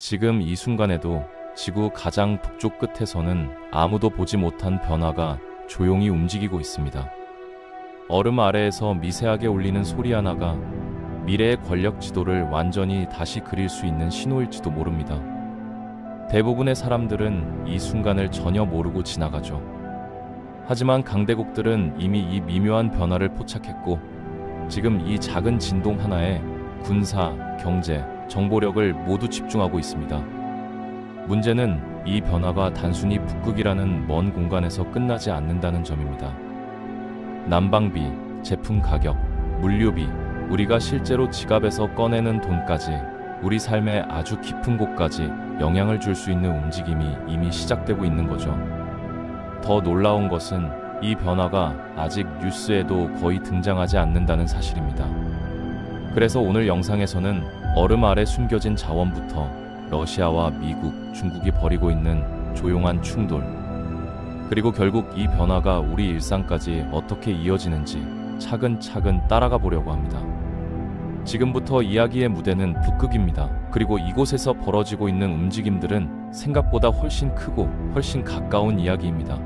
지금 이 순간에도 지구 가장 북쪽 끝에서는 아무도 보지 못한 변화가 조용히 움직이고 있습니다. 얼음 아래에서 미세하게 울리는 소리 하나가 미래의 권력 지도를 완전히 다시 그릴 수 있는 신호일지도 모릅니다. 대부분의 사람들은 이 순간을 전혀 모르고 지나가죠. 하지만 강대국들은 이미 이 미묘한 변화를 포착했고 지금 이 작은 진동 하나에 군사, 경제, 정보력을 모두 집중하고 있습니다. 문제는 이 변화가 단순히 북극이라는 먼 공간에서 끝나지 않는다는 점입니다. 난방비, 제품 가격, 물류비, 우리가 실제로 지갑에서 꺼내는 돈까지 우리 삶의 아주 깊은 곳까지 영향을 줄 수 있는 움직임이 이미 시작되고 있는 거죠. 더 놀라운 것은 이 변화가 아직 뉴스에도 거의 등장하지 않는다는 사실입니다. 그래서 오늘 영상에서는 얼음 아래 숨겨진 자원부터 러시아와 미국, 중국이 벌이고 있는 조용한 충돌, 그리고 결국 이 변화가 우리 일상까지 어떻게 이어지는지 차근차근 따라가 보려고 합니다. 지금부터 이야기의 무대는 북극입니다. 그리고 이곳에서 벌어지고 있는 움직임들은 생각보다 훨씬 크고 훨씬 가까운 이야기입니다.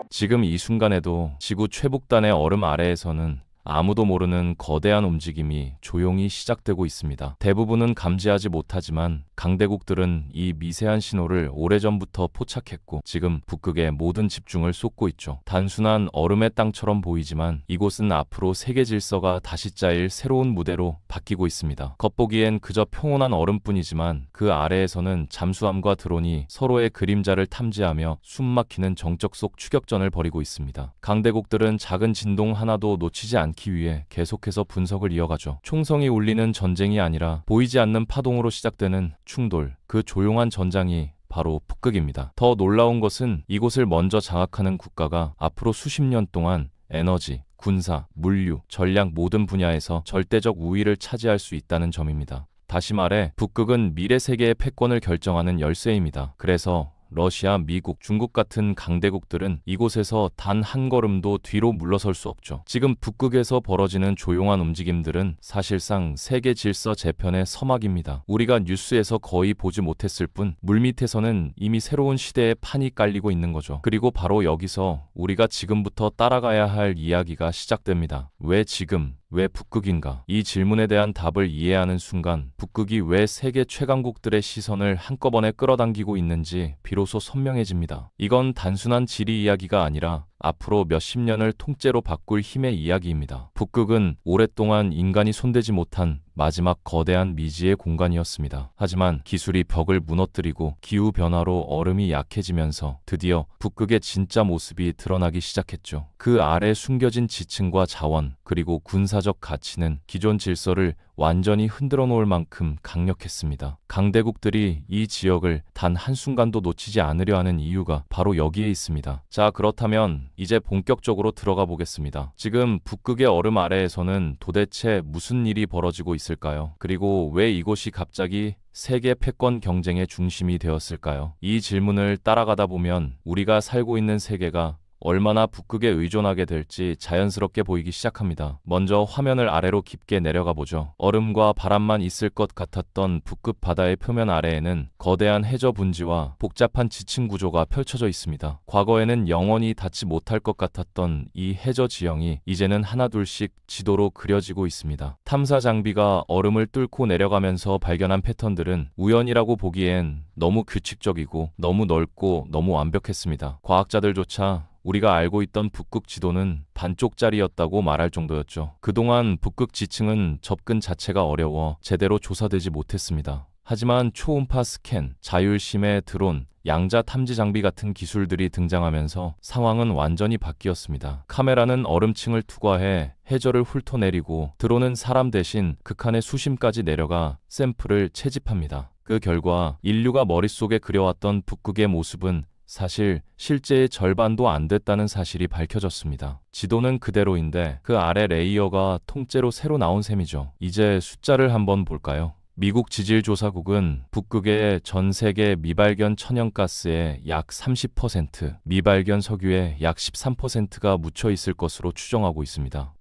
지금 이 순간에도 지구 최북단의 얼음 아래에서는 아무도 모르는 거대한 움직임이 조용히 시작되고 있습니다. 대부분은 감지하지 못하지만 강대국들은 이 미세한 신호를 오래전부터 포착했고 지금 북극에 모든 집중을 쏟고 있죠. 단순한 얼음의 땅처럼 보이지만 이곳은 앞으로 세계 질서가 다시 짜일 새로운 무대로 바뀌고 있습니다. 겉보기엔 그저 평온한 얼음뿐이지만 그 아래에서는 잠수함과 드론이 서로의 그림자를 탐지하며 숨막히는 정적 속 추격전을 벌이고 있습니다. 강대국들은 작은 진동 하나도 놓치지 않기 위해 계속해서 분석을 이어가죠. 총성이 울리는 전쟁이 아니라 보이지 않는 파동으로 시작되는 충돌, 그 조용한 전장이 바로 북극입니다. 더 놀라운 것은 이곳을 먼저 장악하는 국가가 앞으로 수십 년 동안 에너지, 군사, 물류, 전략 모든 분야에서 절대적 우위를 차지할 수 있다는 점입니다. 다시 말해 북극은 미래 세계의 패권을 결정하는 열쇠입니다. 그래서 러시아, 미국, 중국 같은 강대국들은 이곳에서 단 한 걸음도 뒤로 물러설 수 없죠. 지금 북극에서 벌어지는 조용한 움직임들은 사실상 세계 질서 재편의 서막입니다. 우리가 뉴스에서 거의 보지 못했을 뿐 물밑에서는 이미 새로운 시대의 판이 깔리고 있는 거죠. 그리고 바로 여기서 우리가 지금부터 따라가야 할 이야기가 시작됩니다. 왜 지금? 왜 북극인가? 이 질문에 대한 답을 이해하는 순간 북극이 왜 세계 최강국들의 시선을 한꺼번에 끌어당기고 있는지 비로소 선명해집니다. 이건 단순한 지리 이야기가 아니라 앞으로 몇십 년을 통째로 바꿀 힘의 이야기입니다. 북극은 오랫동안 인간이 손대지 못한 마지막 거대한 미지의 공간이었습니다. 하지만 기술이 벽을 무너뜨리고 기후변화로 얼음이 약해지면서 드디어 북극의 진짜 모습이 드러나기 시작했죠. 그 아래 숨겨진 지층과 자원, 그리고 군사적 가치는 기존 질서를 완전히 흔들어 놓을 만큼 강력했습니다. 강대국들이 이 지역을 단 한순간도 놓치지 않으려 하는 이유가 바로 여기에 있습니다. 자, 그렇다면 이제 본격적으로 들어가 보겠습니다. 지금 북극의 얼음 아래에서는 도대체 무슨 일이 벌어지고 있을까요? 그리고 왜 이곳이 갑자기 세계 패권 경쟁의 중심이 되었을까요? 이 질문을 따라가다 보면 우리가 살고 있는 세계가 얼마나 북극에 의존하게 될지 자연스럽게 보이기 시작합니다. 먼저 화면을 아래로 깊게 내려가 보죠. 얼음과 바람만 있을 것 같았던 북극 바다의 표면 아래에는 거대한 해저 분지와 복잡한 지층 구조가 펼쳐져 있습니다. 과거에는 영원히 닿지 못할 것 같았던 이 해저 지형이 이제는 하나둘씩 지도로 그려지고 있습니다. 탐사 장비가 얼음을 뚫고 내려가면서 발견한 패턴들은 우연이라고 보기엔 너무 규칙적이고 너무 넓고 너무 완벽했습니다. 과학자들조차 우리가 알고 있던 북극 지도는 반쪽짜리였다고 말할 정도였죠. 그동안 북극 지층은 접근 자체가 어려워 제대로 조사되지 못했습니다. 하지만 초음파 스캔, 자율심해 드론, 양자 탐지 장비 같은 기술들이 등장하면서 상황은 완전히 바뀌었습니다. 카메라는 얼음층을 투과해 해저를 훑어내리고 드론은 사람 대신 극한의 수심까지 내려가 샘플을 채집합니다. 그 결과 인류가 머릿속에 그려왔던 북극의 모습은 사실 실제의 절반도 안 됐다는 사실이 밝혀졌습니다. 지도는 그대로인데 그 아래 레이어가 통째로 새로 나온 셈이죠. 이제 숫자를 한번 볼까요? 미국 지질조사국은 북극의 전 세계 미발견 천연가스의 약 30%, 미발견 석유의 약 13%가 묻혀 있을 것으로 추정하고 있습니다.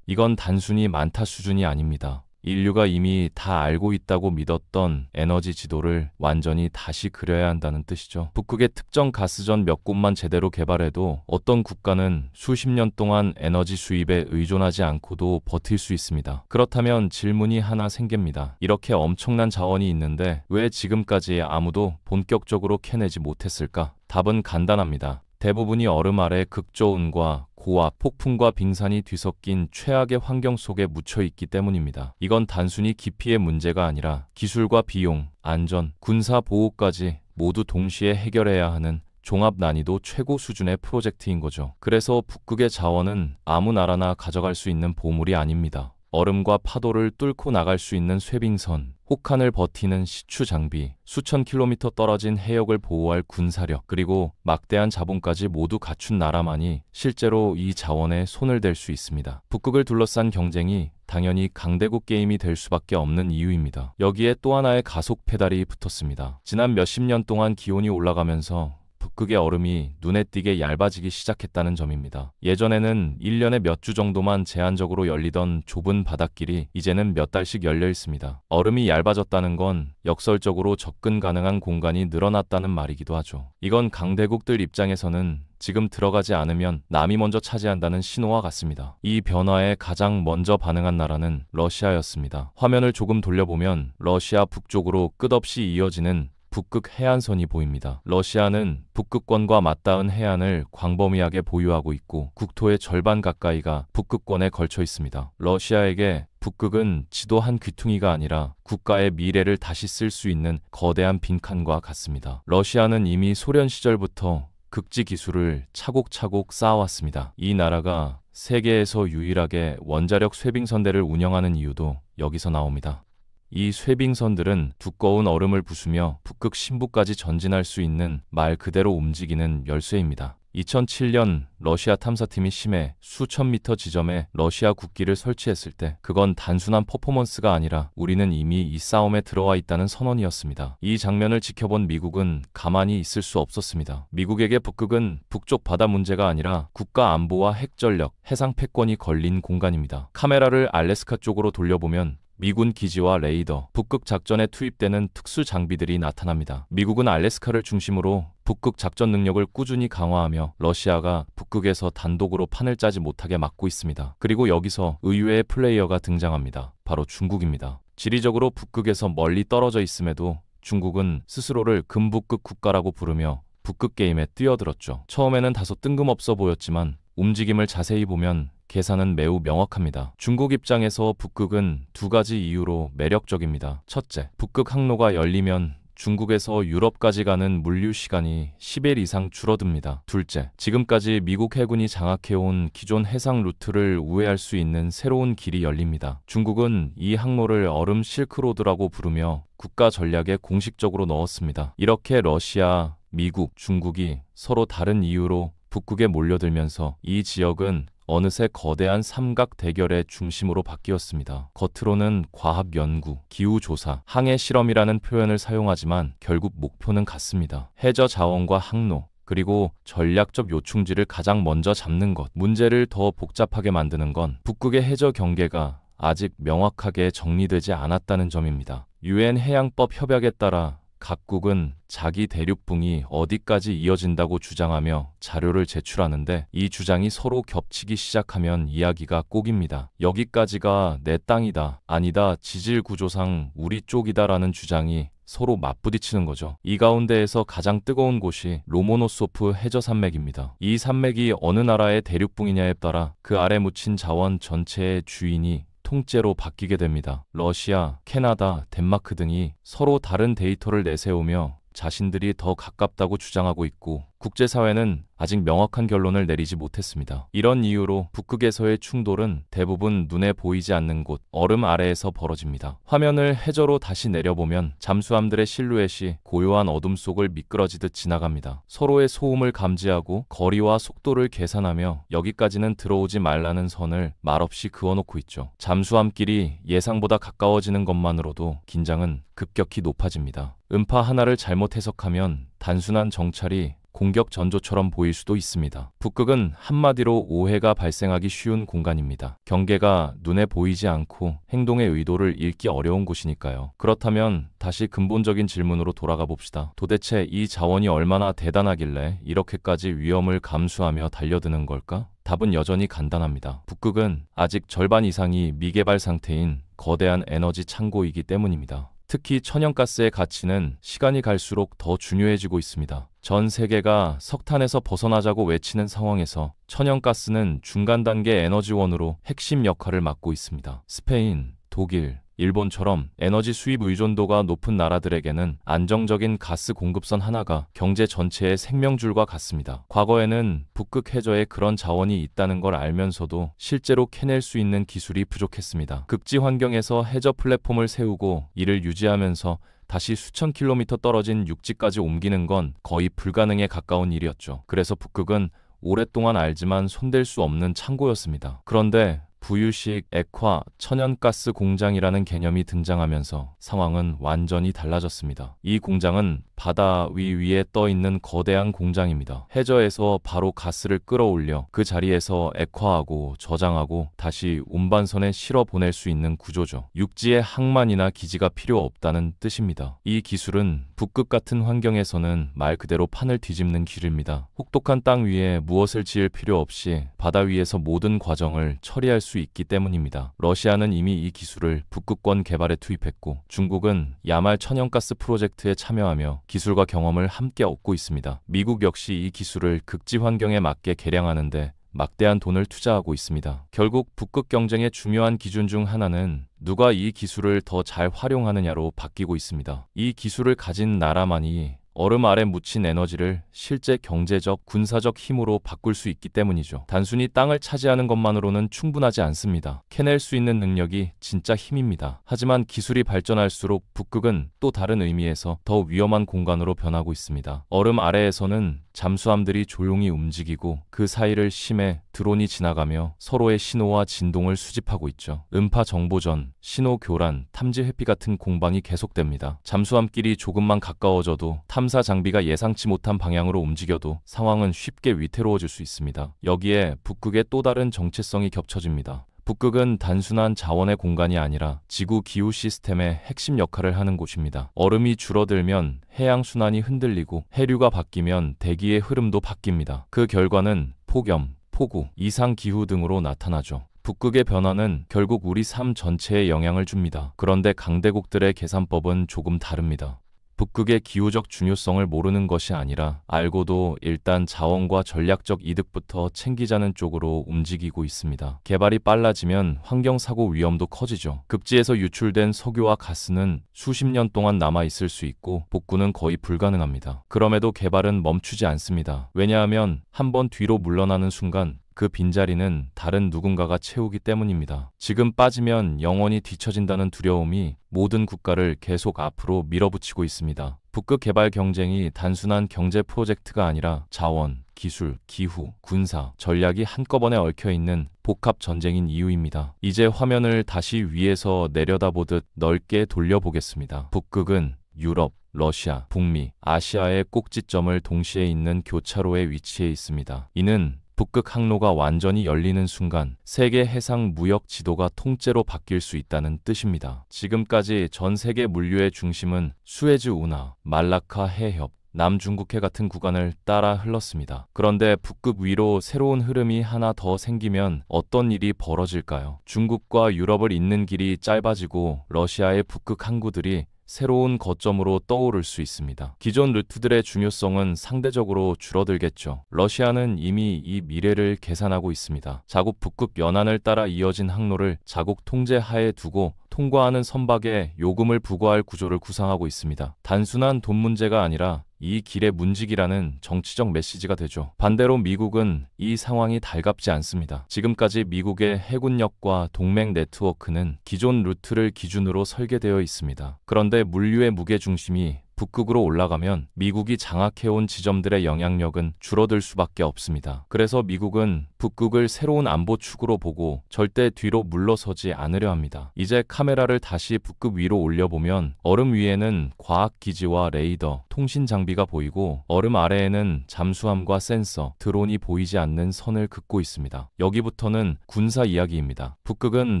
이건 단순히 많다 수준이 아닙니다. 인류가 이미 다 알고 있다고 믿었던 에너지 지도를 완전히 다시 그려야 한다는 뜻이죠. 북극의 특정 가스전 몇 곳만 제대로 개발해도 어떤 국가는 수십 년 동안 에너지 수입에 의존하지 않고도 버틸 수 있습니다. 그렇다면 질문이 하나 생깁니다. 이렇게 엄청난 자원이 있는데 왜 지금까지 아무도 본격적으로 캐내지 못했을까? 답은 간단합니다. 대부분이 얼음 아래 극저온과 고압, 폭풍과 빙산이 뒤섞인 최악의 환경 속에 묻혀 있기 때문입니다. 이건 단순히 깊이의 문제가 아니라 기술과 비용, 안전, 군사 보호까지 모두 동시에 해결해야 하는 종합 난이도 최고 수준의 프로젝트인 거죠. 그래서 북극의 자원은 아무 나라나 가져갈 수 있는 보물이 아닙니다. 얼음과 파도를 뚫고 나갈 수 있는 쇄빙선, 혹한을 버티는 시추 장비, 수천 킬로미터 떨어진 해역을 보호할 군사력, 그리고 막대한 자본까지 모두 갖춘 나라만이 실제로 이 자원에 손을 댈 수 있습니다. 북극을 둘러싼 경쟁이 당연히 강대국 게임이 될 수밖에 없는 이유입니다. 여기에 또 하나의 가속 페달이 붙었습니다. 지난 몇십 년 동안 기온이 올라가면서 북극의 얼음이 눈에 띄게 얇아지기 시작했다는 점입니다. 예전에는 1년에 몇 주 정도만 제한적으로 열리던 좁은 바닷길이 이제는 몇 달씩 열려 있습니다. 얼음이 얇아졌다는 건 역설적으로 접근 가능한 공간이 늘어났다는 말이기도 하죠. 이건 강대국들 입장에서는 지금 들어가지 않으면 남이 먼저 차지한다는 신호와 같습니다. 이 변화에 가장 먼저 반응한 나라는 러시아였습니다. 화면을 조금 돌려보면 러시아 북쪽으로 끝없이 이어지는 북극 해안선이 보입니다. 러시아는 북극권과 맞닿은 해안을 광범위하게 보유하고 있고 국토의 절반 가까이가 북극권에 걸쳐 있습니다. 러시아에게 북극은 지도 한 귀퉁이가 아니라 국가의 미래를 다시 쓸 수 있는 거대한 빈칸과 같습니다. 러시아는 이미 소련 시절부터 극지 기술을 차곡차곡 쌓아왔습니다. 이 나라가 세계에서 유일하게 원자력 쇄빙선대를 운영하는 이유도 여기서 나옵니다. 이 쇄빙선들은 두꺼운 얼음을 부수며 북극 심부까지 전진할 수 있는 말 그대로 움직이는 열쇠입니다. 2007년 러시아 탐사팀이 심해 수천 미터 지점에 러시아 국기를 설치했을 때 그건 단순한 퍼포먼스가 아니라 우리는 이미 이 싸움에 들어와 있다는 선언이었습니다. 이 장면을 지켜본 미국은 가만히 있을 수 없었습니다. 미국에게 북극은 북쪽 바다 문제가 아니라 국가 안보와 핵전력, 해상 패권이 걸린 공간입니다. 카메라를 알래스카 쪽으로 돌려보면 미군 기지와 레이더, 북극 작전에 투입되는 특수 장비들이 나타납니다. 미국은 알래스카를 중심으로 북극 작전 능력을 꾸준히 강화하며 러시아가 북극에서 단독으로 판을 짜지 못하게 막고 있습니다. 그리고 여기서 의외의 플레이어가 등장합니다. 바로 중국입니다. 지리적으로 북극에서 멀리 떨어져 있음에도 중국은 스스로를 금북극 국가라고 부르며 북극 게임에 뛰어들었죠. 처음에는 다소 뜬금없어 보였지만 움직임을 자세히 보면 계산은 매우 명확합니다. 중국 입장에서 북극은 두 가지 이유로 매력적입니다. 첫째, 북극 항로가 열리면 중국에서 유럽까지 가는 물류 시간이 10일 이상 줄어듭니다. 둘째, 지금까지 미국 해군이 장악해온 기존 해상 루트를 우회할 수 있는 새로운 길이 열립니다. 중국은 이 항로를 얼음 실크로드라고 부르며 국가 전략에 공식적으로 넣었습니다. 이렇게 러시아, 미국, 중국이 서로 다른 이유로 북극에 몰려들면서 이 지역은 어느새 거대한 삼각 대결의 중심으로 바뀌었습니다. 겉으로는 과학 연구, 기후 조사, 항해 실험이라는 표현을 사용하지만 결국 목표는 같습니다. 해저 자원과 항로, 그리고 전략적 요충지를 가장 먼저 잡는 것. 문제를 더 복잡하게 만드는 건 북극의 해저 경계가 아직 명확하게 정리되지 않았다는 점입니다. 유엔 해양법 협약에 따라 각국은 자기 대륙붕이 어디까지 이어진다고 주장하며 자료를 제출하는데 이 주장이 서로 겹치기 시작하면 이야기가 꼬깁니다. 여기까지가 내 땅이다, 아니다, 지질 구조상 우리 쪽이다라는 주장이 서로 맞부딪히는 거죠. 이 가운데에서 가장 뜨거운 곳이 로모노소프 해저 산맥입니다. 이 산맥이 어느 나라의 대륙붕이냐에 따라 그 아래 묻힌 자원 전체의 주인이 통째로 바뀌게 됩니다. 러시아, 캐나다, 덴마크 등이 서로 다른 데이터를 내세우며 자신들이 더 가깝다고 주장하고 있고 국제사회는 아직 명확한 결론을 내리지 못했습니다. 이런 이유로 북극에서의 충돌은 대부분 눈에 보이지 않는 곳, 얼음 아래에서 벌어집니다. 화면을 해저로 다시 내려보면 잠수함들의 실루엣이 고요한 어둠 속을 미끄러지듯 지나갑니다. 서로의 소음을 감지하고 거리와 속도를 계산하며 여기까지는 들어오지 말라는 선을 말없이 그어놓고 있죠. 잠수함끼리 예상보다 가까워지는 것만으로도 긴장은 급격히 높아집니다. 음파 하나를 잘못 해석하면 단순한 정찰이 공격 전조처럼 보일 수도 있습니다. 북극은 한마디로 오해가 발생하기 쉬운 공간입니다. 경계가 눈에 보이지 않고 행동의 의도를 읽기 어려운 곳이니까요. 그렇다면 다시 근본적인 질문으로 돌아가 봅시다. 도대체 이 자원이 얼마나 대단하길래 이렇게까지 위험을 감수하며 달려드는 걸까? 답은 여전히 간단합니다. 북극은 아직 절반 이상이 미개발 상태인 거대한 에너지 창고이기 때문입니다. 특히 천연가스의 가치는 시간이 갈수록 더 중요해지고 있습니다. 전 세계가 석탄에서 벗어나자고 외치는 상황에서 천연가스는 중간 단계 에너지원으로 핵심 역할을 맡고 있습니다. 스페인, 독일, 일본처럼 에너지 수입 의존도가 높은 나라들에게는 안정적인 가스 공급선 하나가 경제 전체의 생명줄과 같습니다. 과거에는 북극 해저에 그런 자원이 있다는 걸 알면서도 실제로 캐낼 수 있는 기술이 부족했습니다. 극지 환경에서 해저 플랫폼을 세우고 이를 유지하면서 다시 수천 킬로미터 떨어진 육지까지 옮기는 건 거의 불가능에 가까운 일이었죠. 그래서 북극은 오랫동안 알지만 손댈 수 없는 창고였습니다. 그런데 부유식 액화 천연가스 공장이라는 개념이 등장하면서 상황은 완전히 달라졌습니다. 이 공장은 바다 위에 떠 있는 거대한 공장입니다. 해저에서 바로 가스를 끌어올려 그 자리에서 액화하고 저장하고 다시 운반선에 실어 보낼 수 있는 구조죠. 육지에 항만이나 기지가 필요 없다는 뜻입니다. 이 기술은 북극 같은 환경에서는 말 그대로 판을 뒤집는 길입니다. 혹독한 땅 위에 무엇을 지을 필요 없이 바다 위에서 모든 과정을 처리할 수 있기 때문입니다. 러시아는 이미 이 기술을 북극권 개발에 투입했고 중국은 야말 천연가스 프로젝트에 참여하며 기술과 경험을 함께 얻고 있습니다. 미국 역시 이 기술을 극지 환경에 맞게 개량하는데 막대한 돈을 투자하고 있습니다. 결국 북극 경쟁의 중요한 기준 중 하나는 누가 이 기술을 더 잘 활용하느냐로 바뀌고 있습니다. 이 기술을 가진 나라만이 얼음 아래 묻힌 에너지를 실제 경제적, 군사적 힘으로 바꿀 수 있기 때문이죠. 단순히 땅을 차지하는 것만으로는 충분하지 않습니다. 캐낼 수 있는 능력이 진짜 힘입니다. 하지만 기술이 발전할수록 북극은 또 다른 의미에서 더 위험한 공간으로 변하고 있습니다. 얼음 아래에서는 잠수함들이 조용히 움직이고 그 사이를 심해 드론이 지나가며 서로의 신호와 진동을 수집하고 있죠. 음파 정보전, 신호 교란, 탐지 회피 같은 공방이 계속됩니다. 잠수함끼리 조금만 가까워져도 탐사 장비가 예상치 못한 방향으로 움직여도 상황은 쉽게 위태로워질 수 있습니다. 여기에 북극의 또 다른 정체성이 겹쳐집니다. 북극은 단순한 자원의 공간이 아니라 지구 기후 시스템의 핵심 역할을 하는 곳입니다. 얼음이 줄어들면 해양 순환이 흔들리고 해류가 바뀌면 대기의 흐름도 바뀝니다. 그 결과는 폭염, 폭우, 이상 기후 등으로 나타나죠. 북극의 변화는 결국 우리 삶 전체에 영향을 줍니다. 그런데 강대국들의 계산법은 조금 다릅니다. 북극의 기후적 중요성을 모르는 것이 아니라 알고도 일단 자원과 전략적 이득부터 챙기자는 쪽으로 움직이고 있습니다. 개발이 빨라지면 환경사고 위험도 커지죠. 극지에서 유출된 석유와 가스는 수십 년 동안 남아있을 수 있고 복구는 거의 불가능합니다. 그럼에도 개발은 멈추지 않습니다. 왜냐하면 한번 뒤로 물러나는 순간 그 빈자리는 다른 누군가가 채우기 때문입니다. 지금 빠지면 영원히 뒤처진다는 두려움이 모든 국가를 계속 앞으로 밀어붙이고 있습니다. 북극 개발 경쟁이 단순한 경제 프로젝트가 아니라 자원, 기술, 기후, 군사, 전략이 한꺼번에 얽혀있는 복합 전쟁인 이유입니다. 이제 화면을 다시 위에서 내려다보듯 넓게 돌려보겠습니다. 북극은 유럽, 러시아, 북미, 아시아의 꼭지점을 동시에 잇는 교차로에 위치해 있습니다. 이는 북극 항로가 완전히 열리는 순간 세계 해상 무역 지도가 통째로 바뀔 수 있다는 뜻입니다. 지금까지 전 세계 물류의 중심은 수에즈 운하, 말라카 해협, 남중국해 같은 구간을 따라 흘렀습니다. 그런데 북극 위로 새로운 흐름이 하나 더 생기면 어떤 일이 벌어질까요? 중국과 유럽을 잇는 길이 짧아지고 러시아의 북극 항구들이 새로운 거점으로 떠오를 수 있습니다. 기존 루트들의 중요성은 상대적으로 줄어들겠죠. 러시아는 이미 이 미래를 계산하고 있습니다. 자국 북극 연안을 따라 이어진 항로를 자국 통제 하에 두고 통과하는 선박에 요금을 부과할 구조를 구상하고 있습니다. 단순한 돈 문제가 아니라 이 길의 문직이라는 정치적 메시지가 되죠. 반대로 미국은 이 상황이 달갑지 않습니다. 지금까지 미국의 해군력과 동맹 네트워크는 기존 루트를 기준으로 설계되어 있습니다. 그런데 물류의 무게중심이 북극으로 올라가면 미국이 장악해온 지점들의 영향력은 줄어들 수밖에 없습니다. 그래서 미국은 북극을 새로운 안보축으로 보고 절대 뒤로 물러서지 않으려 합니다. 이제 카메라를 다시 북극 위로 올려보면 얼음 위에는 과학기지와 레이더, 통신 장비가 보이고 얼음 아래에는 잠수함과 센서, 드론이 보이지 않는 선을 긋고 있습니다. 여기부터는 군사 이야기입니다. 북극은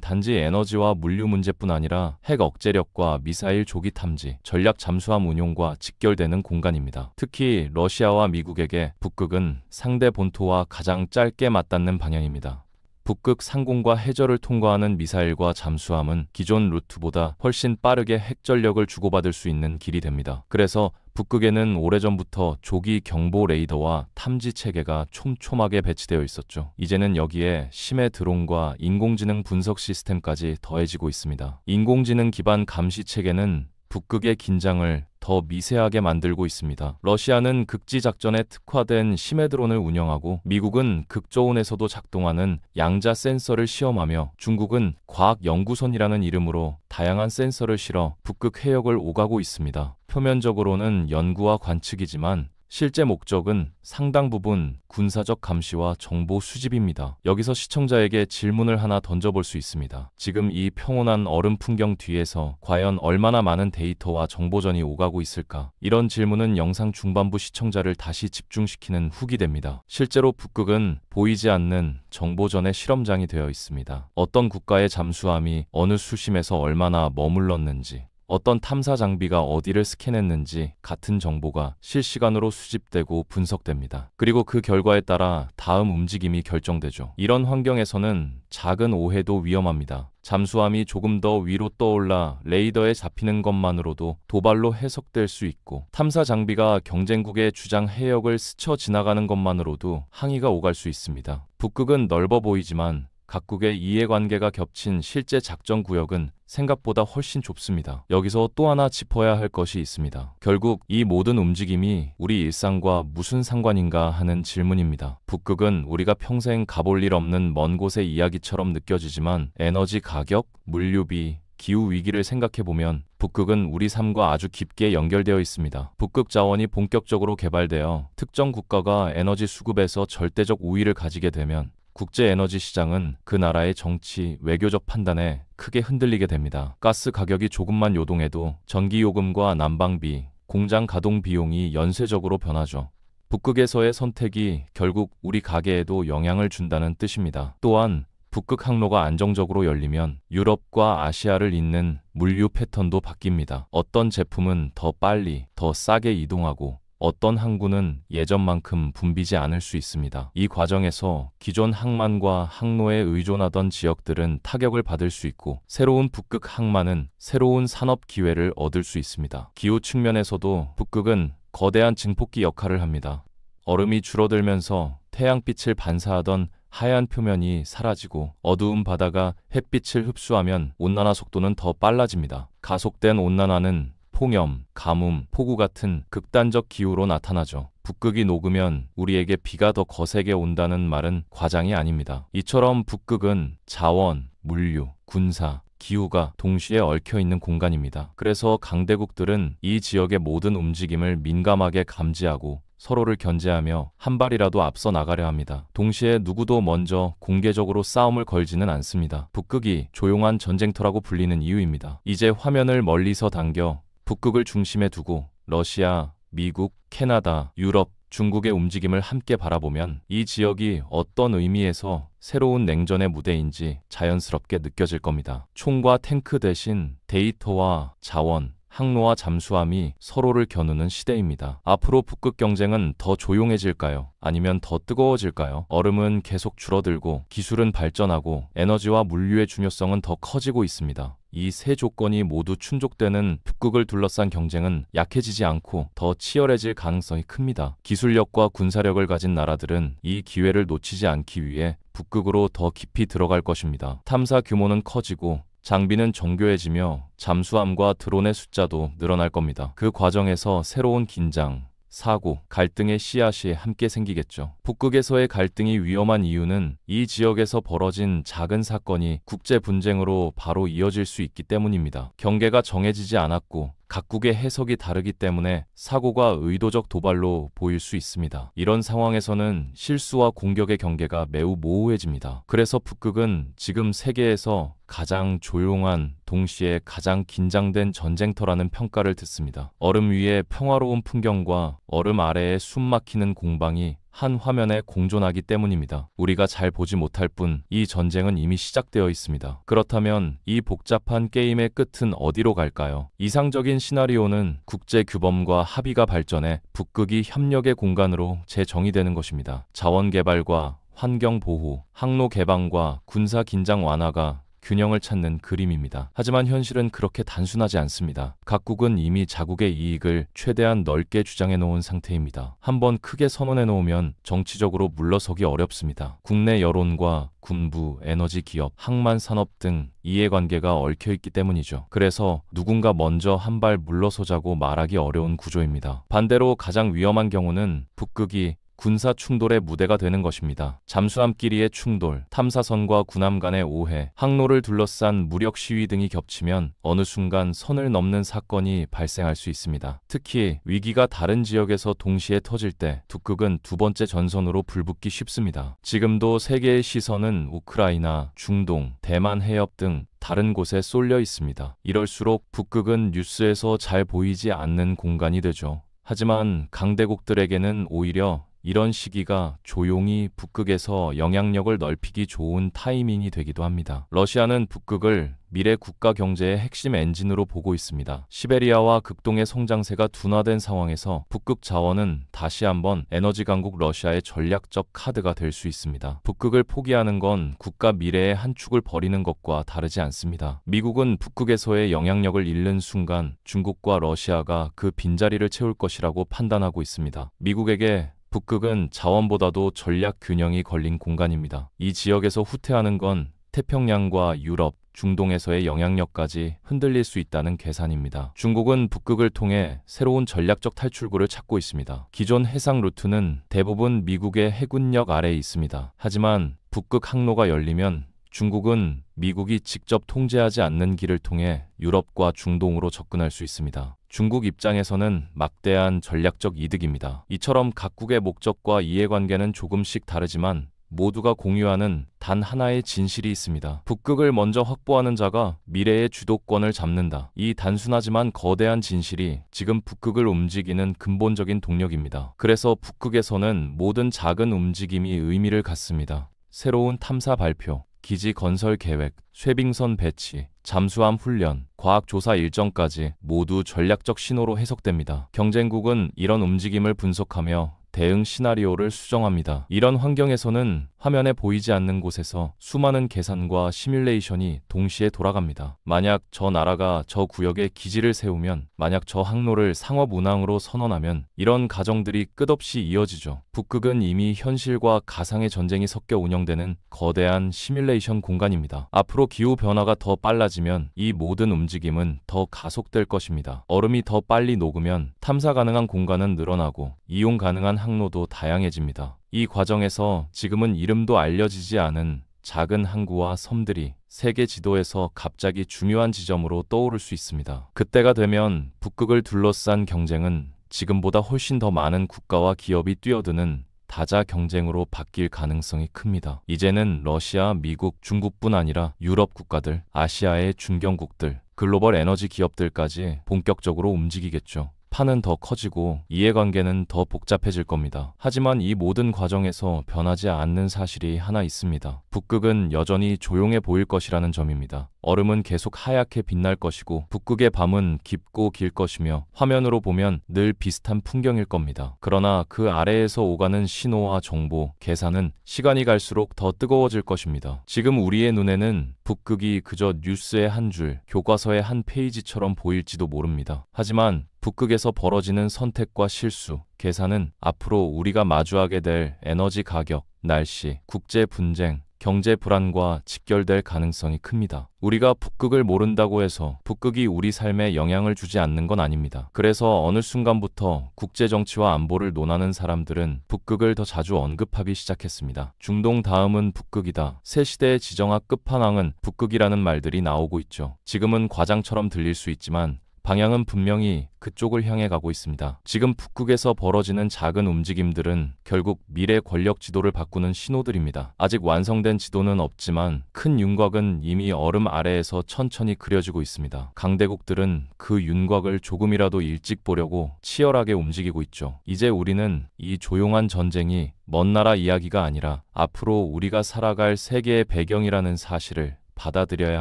단지 에너지와 물류 문제뿐 아니라 핵 억제력과 미사일 조기 탐지, 전략 잠수함 운용과 직결되는 공간입니다. 특히 러시아와 미국에게 북극은 상대 본토와 가장 짧게 맞닿는 방향입니다. 북극 상공과 해저를 통과하는 미사일과 잠수함은 기존 루트보다 훨씬 빠르게 핵 전력을 주고받을 수 있는 길이 됩니다. 그래서 북극에는 오래전부터 조기 경보 레이더와 탐지 체계가 촘촘하게 배치되어 있었죠. 이제는 여기에 심해 드론과 인공지능 분석 시스템까지 더해지고 있습니다. 인공지능 기반 감시 체계는 북극의 긴장을 더 미세하게 만들고 있습니다. 러시아는 극지 작전에 특화된 심해 드론을 운영하고 미국은 극저온에서도 작동하는 양자 센서를 시험하며 중국은 과학연구선이라는 이름으로 다양한 센서를 실어 북극 해역을 오가고 있습니다. 표면적으로는 연구와 관측이지만 실제 목적은 상당 부분 군사적 감시와 정보 수집입니다. 여기서 시청자에게 질문을 하나 던져볼 수 있습니다. 지금 이 평온한 얼음 풍경 뒤에서 과연 얼마나 많은 데이터와 정보전이 오가고 있을까? 이런 질문은 영상 중반부 시청자를 다시 집중시키는 훅이 됩니다. 실제로 북극은 보이지 않는 정보전의 실험장이 되어 있습니다. 어떤 국가의 잠수함이 어느 수심에서 얼마나 머물렀는지, 어떤 탐사 장비가 어디를 스캔했는지 같은 정보가 실시간으로 수집되고 분석됩니다. 그리고 그 결과에 따라 다음 움직임이 결정되죠. 이런 환경에서는 작은 오해도 위험합니다. 잠수함이 조금 더 위로 떠올라 레이더에 잡히는 것만으로도 도발로 해석될 수 있고, 탐사 장비가 경쟁국의 주장 해역을 스쳐 지나가는 것만으로도 항의가 오갈 수 있습니다. 북극은 넓어 보이지만 각국의 이해관계가 겹친 실제 작전 구역은 생각보다 훨씬 좁습니다. 여기서 또 하나 짚어야 할 것이 있습니다. 결국 이 모든 움직임이 우리 일상과 무슨 상관인가 하는 질문입니다. 북극은 우리가 평생 가볼 일 없는 먼 곳의 이야기처럼 느껴지지만 에너지 가격, 물류비, 기후 위기를 생각해보면 북극은 우리 삶과 아주 깊게 연결되어 있습니다. 북극 자원이 본격적으로 개발되어 특정 국가가 에너지 수급에서 절대적 우위를 가지게 되면 국제 에너지 시장은 그 나라의 정치, 외교적 판단에 크게 흔들리게 됩니다. 가스 가격이 조금만 요동해도 전기요금과 난방비, 공장 가동 비용이 연쇄적으로 변하죠. 북극에서의 선택이 결국 우리 가게에도 영향을 준다는 뜻입니다. 또한 북극 항로가 안정적으로 열리면 유럽과 아시아를 잇는 물류 패턴도 바뀝니다. 어떤 제품은 더 빨리, 더 싸게 이동하고 어떤 항구는 예전만큼 붐비지 않을 수 있습니다. 이 과정에서 기존 항만과 항로에 의존하던 지역들은 타격을 받을 수 있고, 새로운 북극 항만은 새로운 산업 기회를 얻을 수 있습니다. 기후 측면에서도 북극은 거대한 증폭기 역할을 합니다. 얼음이 줄어들면서 태양빛을 반사하던 하얀 표면이 사라지고 어두운 바다가 햇빛을 흡수하면 온난화 속도는 더 빨라집니다. 가속된 온난화는 폭염, 가뭄, 폭우 같은 극단적 기후로 나타나죠. 북극이 녹으면 우리에게 비가 더 거세게 온다는 말은 과장이 아닙니다. 이처럼 북극은 자원, 물류, 군사, 기후가 동시에 얽혀있는 공간입니다. 그래서 강대국들은 이 지역의 모든 움직임을 민감하게 감지하고 서로를 견제하며 한 발이라도 앞서 나가려 합니다. 동시에 누구도 먼저 공개적으로 싸움을 걸지는 않습니다. 북극이 조용한 전쟁터라고 불리는 이유입니다. 이제 화면을 멀리서 당겨 북극을 중심에 두고 러시아, 미국, 캐나다, 유럽, 중국의 움직임을 함께 바라보면 이 지역이 어떤 의미에서 새로운 냉전의 무대인지 자연스럽게 느껴질 겁니다. 총과 탱크 대신 데이터와 자원, 항로와 잠수함이 서로를 겨누는 시대입니다. 앞으로 북극 경쟁은 더 조용해질까요? 아니면 더 뜨거워질까요? 얼음은 계속 줄어들고 기술은 발전하고 에너지와 물류의 중요성은 더 커지고 있습니다. 이 세 조건이 모두 충족되는 북극을 둘러싼 경쟁은 약해지지 않고 더 치열해질 가능성이 큽니다. 기술력과 군사력을 가진 나라들은 이 기회를 놓치지 않기 위해 북극으로 더 깊이 들어갈 것입니다. 탐사 규모는 커지고 장비는 정교해지며 잠수함과 드론의 숫자도 늘어날 겁니다. 그 과정에서 새로운 긴장, 사고, 갈등의 씨앗이 함께 생기겠죠. 북극에서의 갈등이 위험한 이유는 이 지역에서 벌어진 작은 사건이 국제 분쟁으로 바로 이어질 수 있기 때문입니다. 경계가 정해지지 않았고 각국의 해석이 다르기 때문에 사고가 의도적 도발로 보일 수 있습니다. 이런 상황에서는 실수와 공격의 경계가 매우 모호해집니다. 그래서 북극은 지금 세계에서 가장 조용한, 동시에 가장 긴장된 전쟁터라는 평가를 듣습니다. 얼음 위의 평화로운 풍경과 얼음 아래의 숨막히는 공방이 한 화면에 공존하기 때문입니다. 우리가 잘 보지 못할 뿐 이 전쟁은 이미 시작되어 있습니다. 그렇다면 이 복잡한 게임의 끝은 어디로 갈까요? 이상적인 시나리오는 국제 규범과 합의가 발전해 북극이 협력의 공간으로 재정의되는 것입니다. 자원 개발과 환경 보호, 항로 개방과 군사 긴장 완화가 균형을 찾는 그림입니다. 하지만 현실은 그렇게 단순하지 않습니다. 각국은 이미 자국의 이익을 최대한 넓게 주장해 놓은 상태입니다. 한번 크게 선언해 놓으면 정치적으로 물러서기 어렵습니다. 국내 여론과 군부, 에너지 기업, 항만 산업 등 이해관계가 얽혀 있기 때문이죠. 그래서 누군가 먼저 한 발 물러서자고 말하기 어려운 구조입니다. 반대로 가장 위험한 경우는 북극이 군사 충돌의 무대가 되는 것입니다. 잠수함끼리의 충돌, 탐사선과 군함 간의 오해, 항로를 둘러싼 무력 시위 등이 겹치면 어느 순간 선을 넘는 사건이 발생할 수 있습니다. 특히 위기가 다른 지역에서 동시에 터질 때 북극은 두 번째 전선으로 불붙기 쉽습니다. 지금도 세계의 시선은 우크라이나, 중동, 대만 해협 등 다른 곳에 쏠려 있습니다. 이럴수록 북극은 뉴스에서 잘 보이지 않는 공간이 되죠. 하지만 강대국들에게는 오히려 이런 시기가 조용히 북극에서 영향력을 넓히기 좋은 타이밍이 되기도 합니다. 러시아는 북극을 미래 국가 경제의 핵심 엔진으로 보고 있습니다. 시베리아와 극동의 성장세가 둔화된 상황에서 북극 자원은 다시 한번 에너지 강국 러시아의 전략적 카드가 될 수 있습니다. 북극을 포기하는 건 국가 미래의 한 축을 버리는 것과 다르지 않습니다. 미국은 북극에서의 영향력을 잃는 순간 중국과 러시아가 그 빈자리를 채울 것이라고 판단하고 있습니다. 미국에게 북극은 자원보다도 전략 균형이 걸린 공간입니다. 이 지역에서 후퇴하는 건 태평양과 유럽, 중동에서의 영향력까지 흔들릴 수 있다는 계산입니다. 중국은 북극을 통해 새로운 전략적 탈출구를 찾고 있습니다. 기존 해상 루트는 대부분 미국의 해군력 아래에 있습니다. 하지만 북극 항로가 열리면 중국은 미국이 직접 통제하지 않는 길을 통해 유럽과 중동으로 접근할 수 있습니다. 중국 입장에서는 막대한 전략적 이득입니다. 이처럼 각국의 목적과 이해관계는 조금씩 다르지만 모두가 공유하는 단 하나의 진실이 있습니다. 북극을 먼저 확보하는 자가 미래의 주도권을 잡는다. 이 단순하지만 거대한 진실이 지금 북극을 움직이는 근본적인 동력입니다. 그래서 북극에서는 모든 작은 움직임이 의미를 갖습니다. 새로운 탐사 발표, 기지 건설 계획, 쇠빙선 배치, 잠수함 훈련, 과학조사 일정까지 모두 전략적 신호로 해석됩니다. 경쟁국은 이런 움직임을 분석하며 대응 시나리오를 수정합니다. 이런 환경에서는 화면에 보이지 않는 곳에서 수많은 계산과 시뮬레이션이 동시에 돌아갑니다. 만약 저 나라가 저 구역에 기지를 세우면, 만약 저 항로를 상업 운항으로 선언하면 이런 가정들이 끝없이 이어지죠. 북극은 이미 현실과 가상의 전쟁이 섞여 운영되는 거대한 시뮬레이션 공간입니다. 앞으로 기후 변화가 더 빨라지면 이 모든 움직임은 더 가속될 것입니다. 얼음이 더 빨리 녹으면 탐사 가능한 공간은 늘어나고 이용 가능한 항로도 다양해집니다. 이 과정에서 지금은 이름도 알려지지 않은 작은 항구와 섬들이 세계 지도에서 갑자기 중요한 지점으로 떠오를 수 있습니다. 그때가 되면 북극을 둘러싼 경쟁은 지금보다 훨씬 더 많은 국가와 기업이 뛰어드는 다자 경쟁으로 바뀔 가능성이 큽니다. 이제는 러시아, 미국, 중국뿐 아니라 유럽 국가들, 아시아의 중견국들, 글로벌 에너지 기업들까지 본격적으로 움직이겠죠. 판은 더 커지고 이해관계는 더 복잡해질 겁니다. 하지만 이 모든 과정에서 변하지 않는 사실이 하나 있습니다. 북극은 여전히 조용해 보일 것이라는 점입니다. 얼음은 계속 하얗게 빛날 것이고 북극의 밤은 깊고 길 것이며 화면으로 보면 늘 비슷한 풍경일 겁니다. 그러나 그 아래에서 오가는 신호와 정보, 계산은 시간이 갈수록 더 뜨거워질 것입니다. 지금 우리의 눈에는 북극이 그저 뉴스의 한 줄, 교과서의 한 페이지처럼 보일지도 모릅니다. 하지만 북극에서 벌어지는 선택과 실수, 계산은 앞으로 우리가 마주하게 될 에너지 가격, 날씨, 국제 분쟁, 경제 불안과 직결될 가능성이 큽니다. 우리가 북극을 모른다고 해서 북극이 우리 삶에 영향을 주지 않는 건 아닙니다. 그래서 어느 순간부터 국제 정치와 안보를 논하는 사람들은 북극을 더 자주 언급하기 시작했습니다. 중동 다음은 북극이다. 새 시대의 지정학 끝판왕은 북극이라는 말들이 나오고 있죠. 지금은 과장처럼 들릴 수 있지만 방향은 분명히 그쪽을 향해 가고 있습니다. 지금 북극에서 벌어지는 작은 움직임들은 결국 미래 권력 지도를 바꾸는 신호들입니다. 아직 완성된 지도는 없지만 큰 윤곽은 이미 얼음 아래에서 천천히 그려지고 있습니다. 강대국들은 그 윤곽을 조금이라도 일찍 보려고 치열하게 움직이고 있죠. 이제 우리는 이 조용한 전쟁이 먼 나라 이야기가 아니라 앞으로 우리가 살아갈 세계의 배경이라는 사실을 받아들여야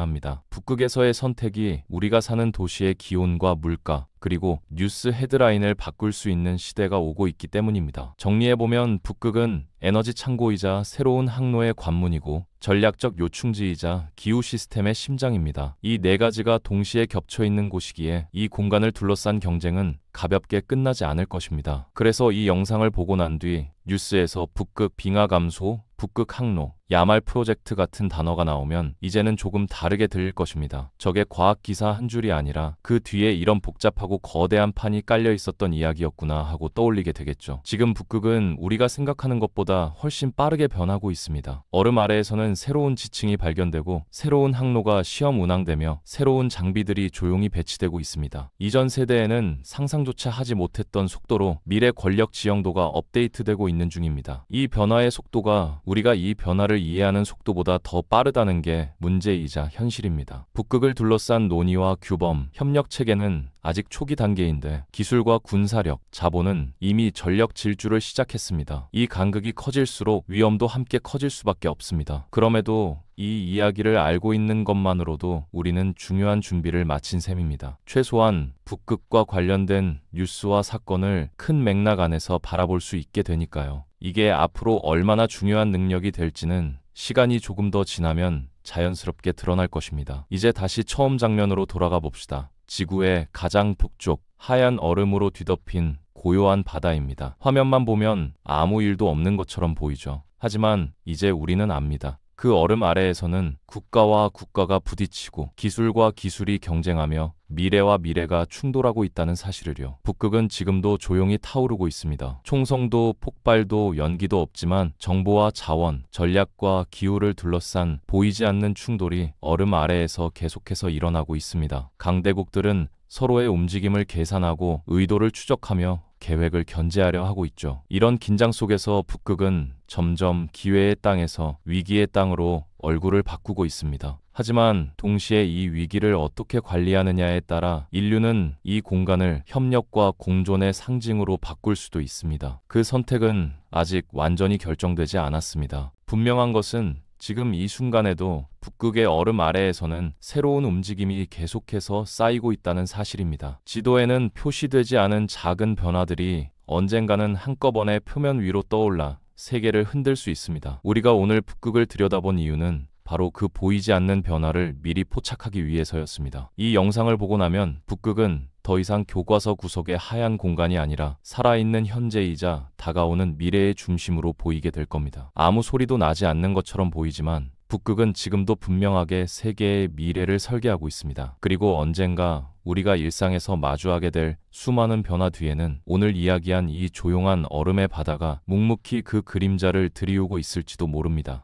합니다. 북극에서의 선택이 우리가 사는 도시의 기온과 물가, 그리고 뉴스 헤드라인을 바꿀 수 있는 시대가 오고 있기 때문입니다. 정리해보면 북극은 에너지 창고이자 새로운 항로의 관문이고 전략적 요충지이자 기후 시스템의 심장입니다. 이 네 가지가 동시에 겹쳐 있는 곳이기에 이 공간을 둘러싼 경쟁은 가볍게 끝나지 않을 것입니다. 그래서 이 영상을 보고 난 뒤 뉴스에서 북극 빙하 감소, 북극 항로, 야말 프로젝트 같은 단어가 나오면 이제는 조금 다르게 들릴 것입니다. 저게 과학 기사 한 줄이 아니라 그 뒤에 이런 복잡하고 거대한 판이 깔려 있었던 이야기였구나 하고 떠올리게 되겠죠. 지금 북극은 우리가 생각하는 것보다 훨씬 빠르게 변하고 있습니다. 얼음 아래에서는 새로운 지층이 발견되고 새로운 항로가 시험 운항되며 새로운 장비들이 조용히 배치되고 있습니다. 이전 세대에는 상상조차 하지 못했던 속도로 미래 권력 지형도가 업데이트되고 있는 중입니다. 이 변화의 속도가 우리가 이 변화를 이해하는 속도보다 더 빠르다는 게 문제이자 현실입니다. 북극을 둘러싼 논의와 규범, 협력 체계는 아직 초기 단계인데 기술과 군사력, 자본은 이미 전력 질주를 시작했습니다. 이 간극이 커질수록 위험도 함께 커질 수밖에 없습니다. 그럼에도 이 이야기를 알고 있는 것만으로도 우리는 중요한 준비를 마친 셈입니다. 최소한 북극과 관련된 뉴스와 사건을 큰 맥락 안에서 바라볼 수 있게 되니까요. 이게 앞으로 얼마나 중요한 능력이 될지는 시간이 조금 더 지나면 자연스럽게 드러날 것입니다. 이제 다시 처음 장면으로 돌아가 봅시다. 지구의 가장 북쪽, 하얀 얼음으로 뒤덮인 고요한 바다입니다. 화면만 보면 아무 일도 없는 것처럼 보이죠. 하지만 이제 우리는 압니다. 그 얼음 아래에서는 국가와 국가가 부딪히고 기술과 기술이 경쟁하며 미래와 미래가 충돌하고 있다는 사실을요. 북극은 지금도 조용히 타오르고 있습니다. 총성도 폭발도 연기도 없지만 정보와 자원, 전략과 기후를 둘러싼 보이지 않는 충돌이 얼음 아래에서 계속해서 일어나고 있습니다. 강대국들은 서로의 움직임을 계산하고 의도를 추적하며 계획을 견제하려 하고 있죠. 이런 긴장 속에서 북극은 점점 기회의 땅에서 위기의 땅으로 얼굴을 바꾸고 있습니다. 하지만 동시에 이 위기를 어떻게 관리하느냐에 따라 인류는 이 공간을 협력과 공존의 상징으로 바꿀 수도 있습니다. 그 선택은 아직 완전히 결정되지 않았습니다. 분명한 것은 지금 이 순간에도 북극의 얼음 아래에서는 새로운 움직임이 계속해서 쌓이고 있다는 사실입니다. 지도에는 표시되지 않은 작은 변화들이 언젠가는 한꺼번에 표면 위로 떠올라 세계를 흔들 수 있습니다. 우리가 오늘 북극을 들여다본 이유는 바로 그 보이지 않는 변화를 미리 포착하기 위해서였습니다. 이 영상을 보고 나면 북극은 더 이상 교과서 구석의 하얀 공간이 아니라 살아있는 현재이자 다가오는 미래의 중심으로 보이게 될 겁니다. 아무 소리도 나지 않는 것처럼 보이지만 북극은 지금도 분명하게 세계의 미래를 설계하고 있습니다. 그리고 언젠가 우리가 일상에서 마주하게 될 수많은 변화 뒤에는 오늘 이야기한 이 조용한 얼음의 바다가 묵묵히 그 그림자를 들이우고 있을지도 모릅니다.